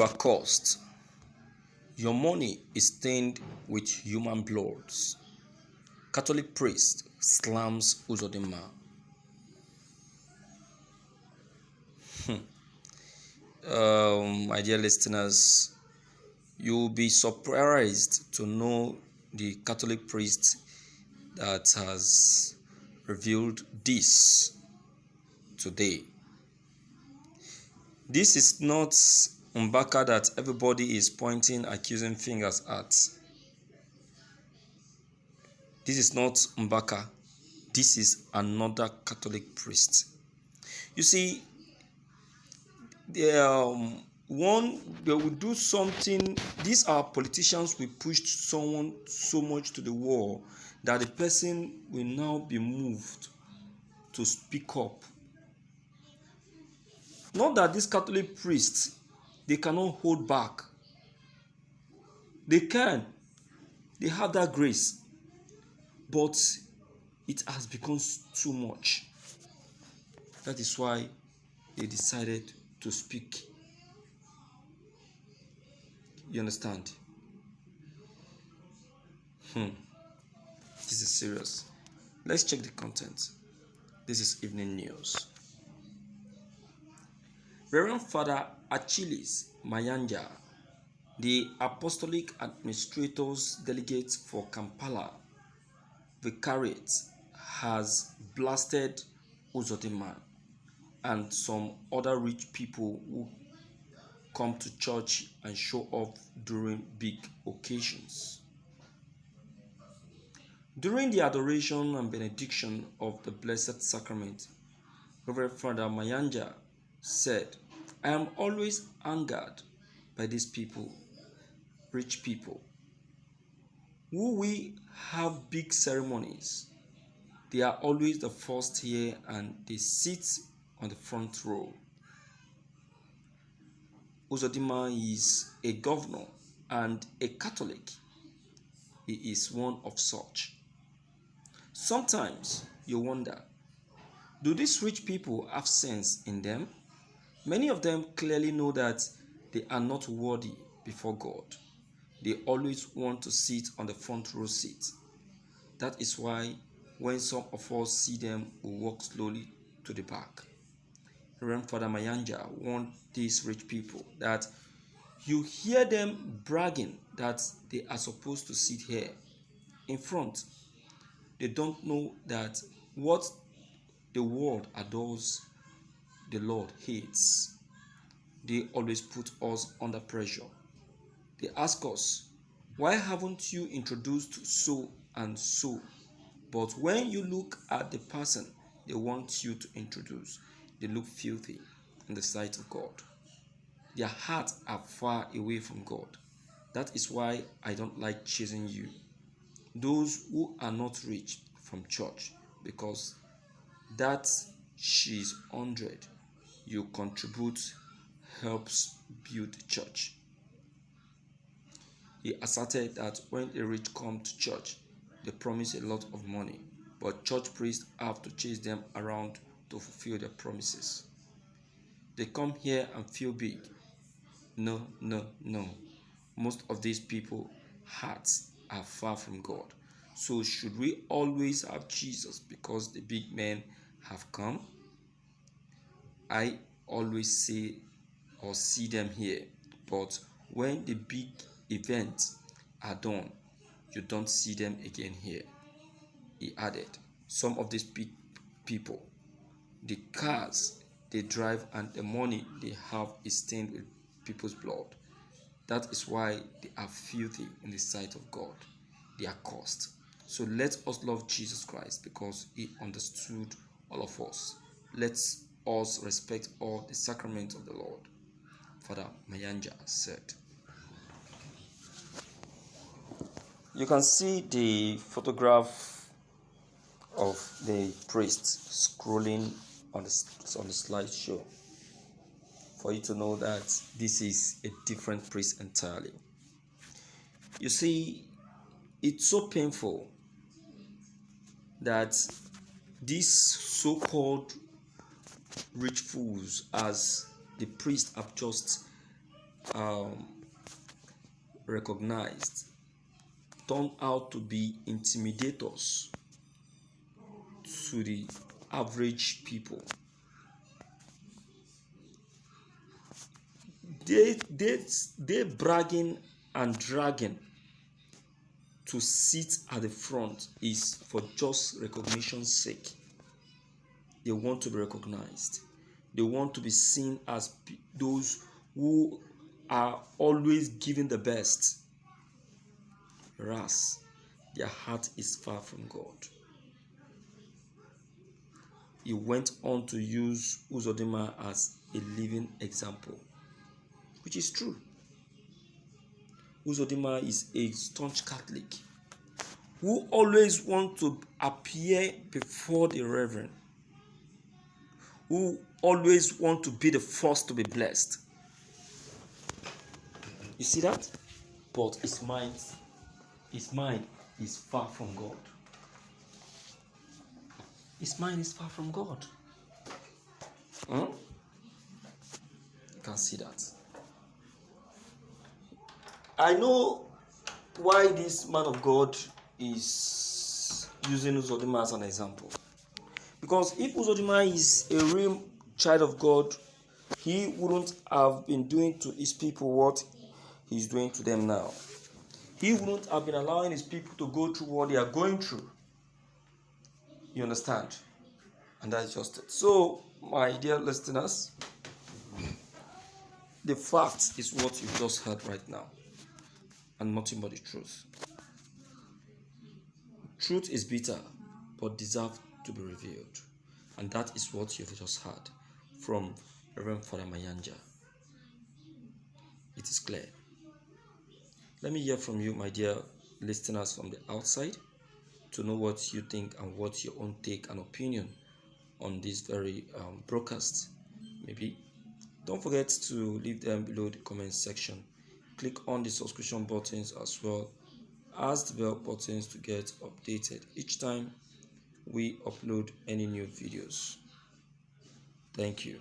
are cursed. Your money is stained with human bloods. Catholic priest Slāms Uzodinma. My dear listeners, you'll be surprised to know the Catholic priest that has revealed this today. This is not Mbaka that everybody is pointing accusing fingers at. This is not Mbaka. This is another Catholic priest. You see, they will do something. These are politicians who pushed someone so much to the wall that the person will now be moved to speak up. Not that these Catholic priests, they cannot hold back. They can. They have that grace. But it has become too much. That is why they decided to speak. You understand? This is serious. Let's check the content. This is evening news. Reverend Father Achilles Mayanja, the Apostolic Administrator's Delegate for Kampala Vicariate, has blasted Uzodinma and some other rich people who come to church and show off during big occasions. During the adoration and benediction of the Blessed Sacrament, Reverend Father Mayanja said, "I am always angered by these people, rich people, who we have big ceremonies. They are always the first here and they sit on the front row." Uzodinma is a governor and a Catholic. He is one of such. Sometimes you wonder, do these rich people have sense in them? Many of them clearly know that they are not worthy before God. They always want to sit on the front row seat. That is why when some of us see them, we walk slowly to the back. Reverend Father Mayanja warned these rich people that you hear them bragging that they are supposed to sit here in front. They don't know that what the world adores, the Lord hates. They always put us under pressure. They ask us, why haven't you introduced so and so? But when you look at the person they want you to introduce, they look filthy in the sight of God. Their hearts are far away from God. That is why I don't like chasing you, those who are not rich, from church, because that she's 100 you contribute helps build the church. He asserted that when the rich come to church, they promise a lot of money, but church priests have to chase them around to fulfill their promises. They come here and feel big. No. Most of these people hearts are far from God. So should we always have Jesus because the big men have come? I always say or see them here, but when the big events are done, you don't see them again here. He added, some of these big people, the cars they drive and the money they have is stained with people's blood. That is why they are filthy in the sight of God. They are cursed. So let us love Jesus Christ because he understood all of us. Let us respect all the sacraments of the Lord. Father Mayanja said. You can see the photograph of the priest scrolling on the slideshow for you to know that this is a different priest entirely. You see, it's so painful that these so-called rich fools, as the priests have just recognized turn out to be intimidators to the average people. They bragging and dragging to sit at the front is for just recognition's sake. They want to be recognized. They want to be seen as those who are always giving the best. Whereas their heart is far from God. He went on to use Uzodinma as a living example, which is true. Uzodinma is a staunch Catholic who always wants to appear before the Reverend, who always want to be the first to be blessed. You see that? But his mind is far from God. His mind is far from God. You can see that. I know why this man of God is using Uzodinma as an example. Because if Uzodinma is a real child of God, he wouldn't have been doing to his people what he's doing to them now. He wouldn't have been allowing his people to go through what they are going through. You understand? And that's just it. So, my dear listeners, the fact is what you've just heard right now, and nothing but the truth. Truth is bitter, but deserves to be revealed. And that is what you've just heard from Reverend Father Mayanja. It is clear. Let me hear from you, my dear listeners from the outside, to know what you think and what's your own take and opinion on this very broadcast. Maybe don't forget to leave them below the comment section. Click on the subscription buttons as well as the bell buttons to get updated each time we upload any new videos. Thank you.